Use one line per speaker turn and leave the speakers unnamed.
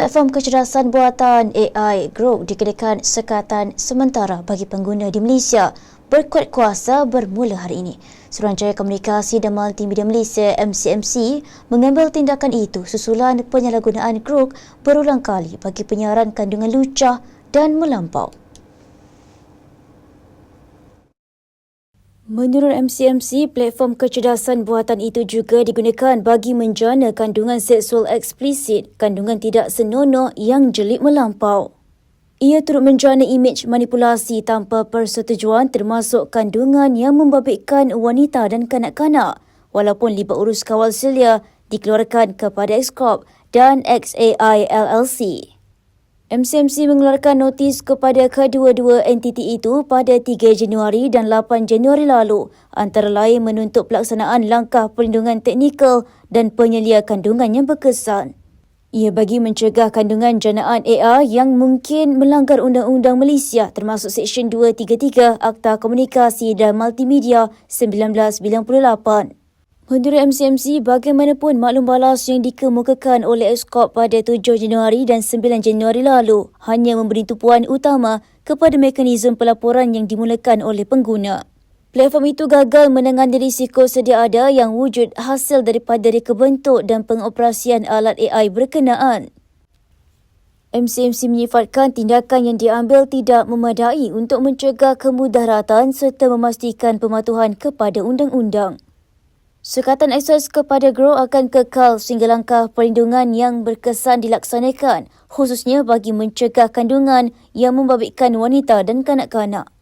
Platform kecerdasan buatan AI Grok dikenakan sekatan sementara bagi pengguna di Malaysia berkuat kuasa bermula hari ini. Suruhanjaya Komunikasi dan Multimedia Malaysia MCMC mengambil tindakan itu susulan penyalahgunaan Grok berulang kali bagi penyiaran kandungan lucah dan melampau. Menurut MCMC, platform kecerdasan buatan itu juga digunakan bagi menjana kandungan seksual eksplisit, kandungan tidak senonoh yang jelik melampau. Ia turut menjana imej manipulasi tanpa persetujuan termasuk kandungan yang membabitkan wanita dan kanak-kanak walaupun libat urus kawal selia dikeluarkan kepada Xcorp dan XAI LLC. MCMC mengeluarkan notis kepada kedua-dua entiti itu pada 3 Januari dan 8 Januari lalu, antara lain menuntut pelaksanaan langkah perlindungan teknikal dan penyelia kandungan yang berkesan. Ia bagi mencegah kandungan janaan AI yang mungkin melanggar Undang-Undang Malaysia termasuk Seksyen 233 Akta Komunikasi dan Multimedia 1998. Menurut MCMC, bagaimanapun maklum balas yang dikemukakan oleh Xcorp pada 7 Januari dan 9 Januari lalu hanya memberi tumpuan utama kepada mekanisme pelaporan yang dimulakan oleh pengguna. Platform itu gagal menangani risiko sedia ada yang wujud hasil daripada reka bentuk dan pengoperasian alat AI berkenaan. MCMC menyifatkan tindakan yang diambil tidak memadai untuk mencegah kemudaratan serta memastikan pematuhan kepada undang-undang. Sekatan akses kepada Grok akan kekal sehingga langkah perlindungan yang berkesan dilaksanakan, khususnya bagi mencegah kandungan yang membabitkan wanita dan kanak-kanak.